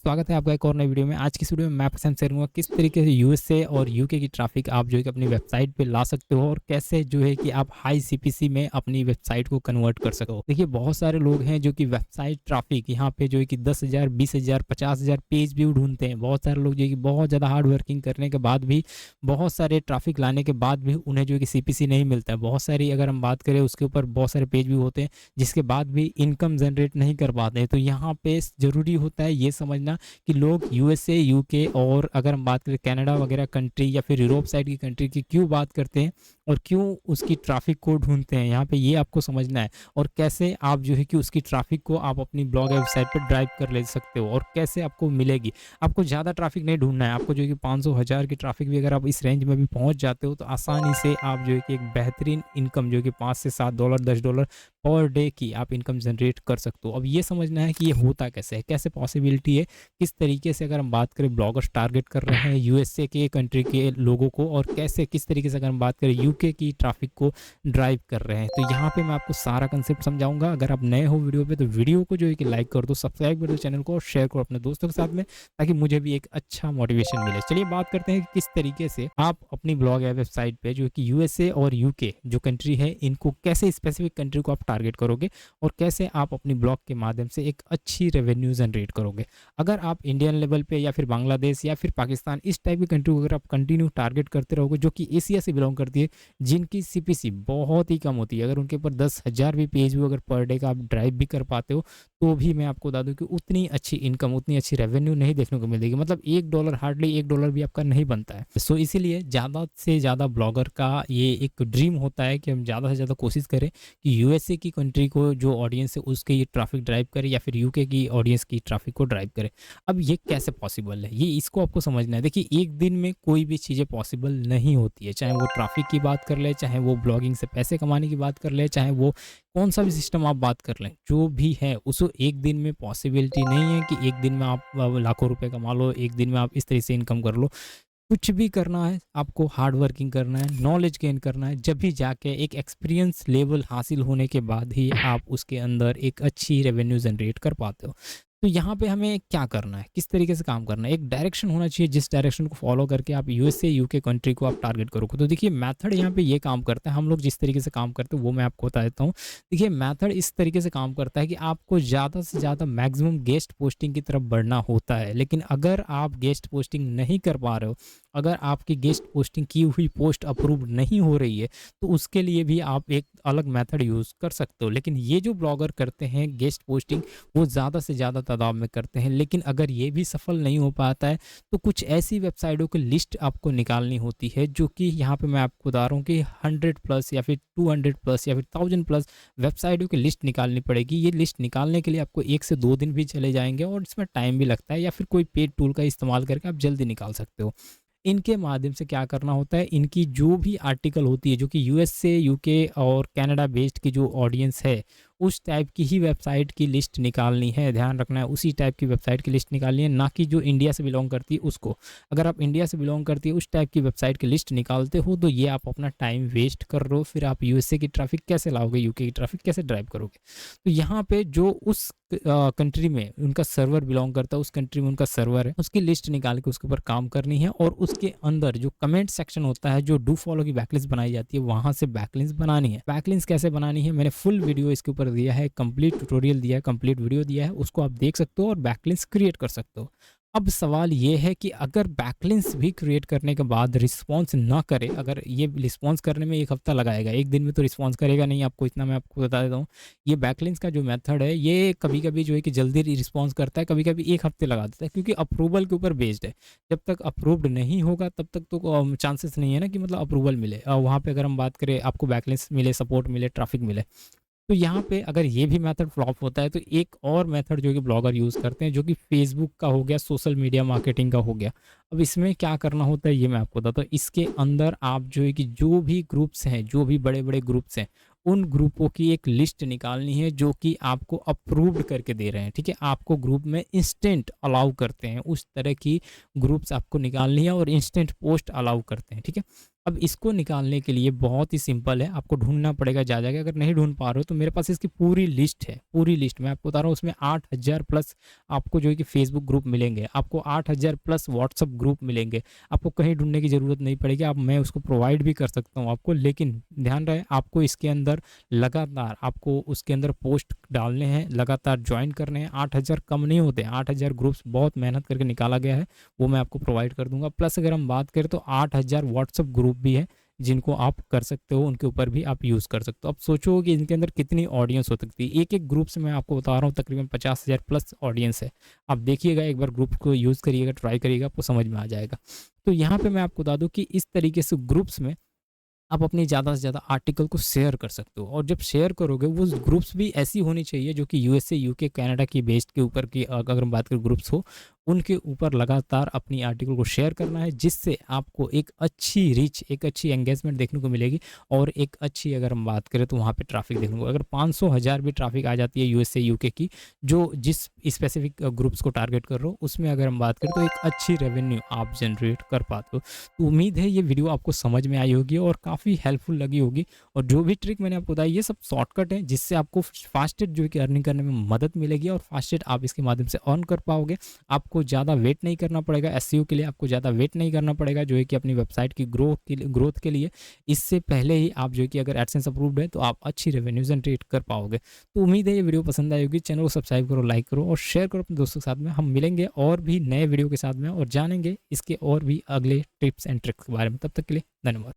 स्वागत है आपका एक और नई वीडियो में। आज की इस वीडियो में मैं आपके साथ शेयर करूँगा किस तरीके से यूएसए और यूके की ट्रैफ़िक आप जो है कि अपनी वेबसाइट पे ला सकते हो और कैसे जो है कि आप हाई सीपीसी में अपनी वेबसाइट को कन्वर्ट कर सको। देखिए बहुत सारे लोग हैं जो कि वेबसाइट ट्रैफ़िक यहाँ पे जो है कि 10,000, 20,000, 50,000 पेज व्यू ढूँढते हैं। बहुत सारे लोग जो है कि बहुत ज़्यादा हार्ड वर्किंग करने के बाद भी, बहुत सारे ट्रैफ़िक लाने के बाद भी उन्हें जो है कि सीपीसी नहीं मिलता है। बहुत सारी अगर हम बात करें उसके ऊपर बहुत सारे पेज व्यू होते हैं, जिसके बाद भी इनकम जनरेट नहीं कर पाते हैं। तो यहाँ पे ज़रूरी होता है ये समझना कि लोग यूएसए, यूके और अगर हम बात करें कनाडा वगैरह कंट्री या फिर यूरोप साइड की कंट्री की क्यों बात करते हैं और क्यों उसकी ट्रैफ़िक को ढूँढते हैं, यहाँ पे ये आपको समझना है। और कैसे आप जो है कि उसकी ट्रैफ़िक को आप अपनी ब्लॉग या वेबसाइट पे ड्राइव कर ले सकते हो और कैसे आपको मिलेगी। आपको ज़्यादा ट्रैफ़िक नहीं ढूँढना है, आपको जो है कि 500, 1000 की ट्रैफ़िक भी अगर आप इस रेंज में भी पहुँच जाते हो तो आसानी से आप जो है कि एक बेहतरीन इनकम जो है कि 5 से 7 डॉलर, 10 डॉलर पर डे की आप इनकम जनरेट कर सकते हो। अब ये समझना है कि ये होता कैसे है, कैसे पॉसिबिलिटी है, किस तरीके से अगर हम बात करें ब्लॉगर्स टारगेट कर रहे हैं यूएसए के कंट्री के लोगों को और कैसे किस तरीके से अगर हम बात करें यूके की ट्रैफिक को ड्राइव कर रहे हैं। तो यहाँ पे मैं आपको सारा कंसेप्ट समझाऊंगा। अगर आप नए हो वीडियो पे तो वीडियो को जो है कि लाइक कर दो, सब्सक्राइब कर दो चैनल को और शेयर करो अपने दोस्तों के साथ में, ताकि मुझे भी एक अच्छा मोटिवेशन मिले। चलिए बात करते हैं कि किस तरीके से आप अपनी ब्लॉग या वेबसाइट पे जो कि यूएसए और यूके जो कंट्री है इनको कैसे स्पेसिफिक कंट्री को आप टारगेट करोगे और कैसे आप अपनी ब्लॉग के माध्यम से एक अच्छी रेवेन्यू जनरेट करोगे। अगर आप इंडियन लेवल पे या फिर बांग्लादेश या फिर पाकिस्तान इस टाइप की कंट्री को अगर आप कंटिन्यू टारगेट करते रहोगे जो कि एशिया से बिलोंग करती है, जिनकी सीपीसी बहुत ही कम होती है, अगर उनके ऊपर 10,000 भी पेज भी अगर पर डे का आप ड्राइव भी कर पाते हो तो भी मैं आपको बता दूं कि उतनी अच्छी इनकम, उतनी अच्छी रेवेन्यू नहीं देखने को मिलेगी। मतलब $1, हार्डली $1 भी आपका नहीं बनता है। सो इसीलिए ज़्यादा से ज़्यादा ब्लॉगर का ये एक ड्रीम होता है कि हम ज़्यादा से ज़्यादा कोशिश करें कि यूएसए की कंट्री को जो ऑडियंस है उसके ये ट्रैफिक ड्राइव करे या फिर यूके की ऑडियंस की ट्रैफिक को ड्राइव करे। अब ये कैसे पॉसिबल है, ये इसको आपको समझना है। देखिए एक दिन में कोई भी चीज़ें पॉसिबल नहीं होती है, चाहे वो ट्रैफिक की बात कर ले, चाहे वो ब्लॉगिंग से पैसे कमाने की बात कर ले, चाहे वो कौन सा भी सिस्टम आप बात कर लें, जो भी है उसको एक दिन में पॉसिबिलिटी नहीं है कि एक दिन में आप लाखों रुपए कमा लो, एक दिन में आप इस तरह से इनकम कर लो। कुछ भी करना है, आपको हार्ड वर्किंग करना है, नॉलेज गेन करना है, जब भी जाके एक एक्सपीरियंस लेवल हासिल होने के बाद ही आप उसके अंदर एक अच्छी रेवेन्यू जनरेट कर पाते हो। तो यहाँ पे हमें क्या करना है, किस तरीके से काम करना है, एक डायरेक्शन होना चाहिए जिस डायरेक्शन को फॉलो करके आप यूएसए, यूके कंट्री को आप टारगेट करोगे। तो देखिए मेथड यहाँ पे ये काम करता है, हम लोग जिस तरीके से काम करते हैं वो मैं आपको बता देता हूँ। देखिए मेथड इस तरीके से काम करता है कि आपको ज़्यादा से ज़्यादा मैक्सिमम गेस्ट पोस्टिंग की तरफ बढ़ना होता है। लेकिन अगर आप गेस्ट पोस्टिंग नहीं कर पा रहे हो, अगर आपकी गेस्ट पोस्टिंग की हुई पोस्ट अप्रूव्ड नहीं हो रही है, तो उसके लिए भी आप एक अलग मेथड यूज़ कर सकते हो। लेकिन ये जो ब्लॉगर करते हैं गेस्ट पोस्टिंग, वो ज़्यादा से ज़्यादा तादाद में करते हैं। लेकिन अगर ये भी सफल नहीं हो पाता है तो कुछ ऐसी वेबसाइटों की लिस्ट आपको निकालनी होती है, जो कि यहाँ पे मैं आपको बता रहा हूँ कि 100 प्लस या फिर 200 प्लस या फिर 1000 प्लस वेबसाइटों की लिस्ट निकालनी पड़ेगी। ये लिस्ट निकालने के लिए आपको 1 से 2 दिन भी चले जाएंगे और इसमें टाइम भी लगता है, या फिर कोई पेड टूल का इस्तेमाल करके आप जल्दी निकाल सकते हो। इनके माध्यम से क्या करना होता है, इनकी जो भी आर्टिकल होती है जो कि यूएसए, यूके और कनाडा बेस्ड की जो ऑडियंस है, उस टाइप की ही वेबसाइट की लिस्ट निकालनी है। ध्यान रखना है, उसी टाइप की वेबसाइट की लिस्ट निकालनी है, ना कि जो इंडिया से बिलोंग करती है उसको। अगर आप इंडिया से बिलोंग करती है उस टाइप की वेबसाइट की लिस्ट निकालते हो तो ये आप अपना टाइम वेस्ट कर रहे हो। फिर आप यूएसए की ट्रैफिक कैसे लाओगे, यूके की ट्रैफिक कैसे ड्राइव करोगे। तो यहाँ पे जो उस कंट्री में उनका सर्वर बिलोंग करता है, उस कंट्री में उनका सर्वर है, उसकी लिस्ट निकाल के उसके ऊपर काम करनी है। और उसके अंदर जो कमेंट सेक्शन होता है, जो डू फॉलो की बैकलिस्ट बनाई जाती है, वहां से बैकलिस्ट बनानी है। बैकलिस्ट कैसे बनानी है, मैंने फुल वीडियो इसके ऊपर दिया है, कंप्लीट ट्यूटोरियल दिया है, कंप्लीट वीडियो दिया है, उसको आप देख सकते हो और बैकलिस्ट क्रिएट कर सकते हो। अब सवाल ये है कि अगर बैकलिंक्स भी क्रिएट करने के बाद रिस्पॉन्स ना करे, अगर ये रिस्पॉन्स करने में 1 हफ्ता लगाएगा, एक दिन में तो रिस्पॉन्स करेगा नहीं, आपको इतना मैं आपको बता देता हूँ। ये बैकलिंक्स का जो मेथड है ये कभी-कभी जो है कि जल्दी रिस्पॉन्स करता है, कभी-कभी 1 हफ्ते लगा देता है, क्योंकि अप्रूवल के ऊपर बेस्ड है। जब तक अप्रूव्ड नहीं होगा तब तक तो चांसेस नहीं है ना कि मतलब अप्रूवल मिले। वहाँ पे अगर हम बात करें आपको बैकलिंक्स मिले, सपोर्ट मिले, ट्रैफिक मिले। तो यहाँ पे अगर ये भी मेथड फ्लॉप होता है तो एक और मेथड जो कि ब्लॉगर यूज़ करते हैं, जो कि फेसबुक का हो गया, सोशल मीडिया मार्केटिंग का हो गया। अब इसमें क्या करना होता है ये मैं आपको बताता हूँ। इसके अंदर आप जो है कि जो भी ग्रुप्स हैं, जो भी बड़े-बड़े ग्रुप्स हैं, उन ग्रुपों की एक लिस्ट निकालनी है जो कि आपको अप्रूव्ड करके दे रहे हैं, ठीक है? आपको ग्रुप में इंस्टेंट अलाउ करते हैं, उस तरह की ग्रुप्स आपको निकालनी है और इंस्टेंट पोस्ट अलाउ करते हैं, ठीक है? अब इसको निकालने के लिए बहुत ही सिंपल है, आपको ढूँढना पड़ेगा जा-जाके, अगर नहीं ढूँढ पा रहे हो तो मेरे पास इसकी पूरी लिस्ट है, पूरी लिस्ट मैं आपको बता रहा हूँ। उसमें 8000 प्लस आपको जो है कि फेसबुक ग्रुप मिलेंगे, आपको 8000 प्लस व्हाट्सएप ग्रुप मिलेंगे, आपको कहीं ढूँढने की ज़रूरत नहीं पड़ेगी। अब मैं उसको प्रोवाइड भी कर सकता हूँ आपको, लेकिन ध्यान रहे आपको इसके अंदर लगातार आपको उसके अंदर पोस्ट डालने हैं, लगातार जॉइन करने हैं। 8000 कम नहीं होते, 8000 ग्रुप्स बहुत मेहनत करके निकाला गया है, वो मैं आपको प्रोवाइड कर दूँगा। प्लस अगर हम बात करें तो 8000 व्हाट्सएप ग्रुप भी है, जिनको आप कर सकते हो, उनके ऊपर भी आप यूज़ कर सकते हो। अब सोचो कि इनके अंदर कितनी ऑडियंस हो सकती है। एक-एक ग्रुप से मैं आपको बता रहा हूँ तकरीबन 50,000 प्लस ऑडियंस है। आप देखिएगा, एक बार ग्रुप को यूज़ करिएगा, ट्राई करिएगा, आपको समझ में आ जाएगा। तो यहाँ पे मैं आपको बता दूँ कि इस तरीके से ग्रुप्स में आप अपनी ज़्यादा से ज़्यादा आर्टिकल को शेयर कर सकते हो, और जब शेयर करोगे वो ग्रुप्स भी ऐसी होनी चाहिए जो कि यूएसए, यूके, कनाडा की बेस्ड के ऊपर की अगर हम बात करें ग्रुप्स हो, उनके ऊपर लगातार अपनी आर्टिकल को शेयर करना है, जिससे आपको एक अच्छी रीच, एक अच्छी एंगेजमेंट देखने को मिलेगी, और एक अच्छी अगर हम बात करें तो वहाँ पे ट्रैफिक देखने को, अगर 500 हज़ार भी ट्रैफिक आ जाती है यूएसए, यूके की, जो जिस स्पेसिफिक ग्रुप्स को टारगेट कर रहे हो, उसमें अगर हम बात करें तो एक अच्छी रेवेन्यू आप जनरेट कर पाते हो। तो उम्मीद है ये वीडियो आपको समझ में आई होगी और काफ़ी हेल्पफुल लगी होगी, और जो भी ट्रिक मैंने आपको बताई ये सब शॉर्टकट है, जिससे आपको फास्टेस्ट जो है कि अर्निंग करने में मदद मिलेगी, और फास्टेस्ट आप इसके माध्यम से अर्न कर पाओगे। आपको ज़्यादा वेट नहीं करना पड़ेगा, एसईओ के लिए आपको ज़्यादा वेट नहीं करना पड़ेगा, जो है कि अपनी वेबसाइट की ग्रोथ के लिए इससे पहले ही आप जो है कि अगर एडसेंस अप्रूव्ड है तो आप अच्छी रेवेन्यू जनरेट कर पाओगे। तो उम्मीद है ये वीडियो पसंद आई होगी। चैनल को सब्सक्राइब करो, लाइक करो और शेयर करो अपने दोस्तों के साथ में। हम मिलेंगे और भी नए वीडियो के साथ में, और जानेंगे इसके और भी अगले टिप्स एंड ट्रिक्स के बारे में। तब तक के लिए धन्यवाद।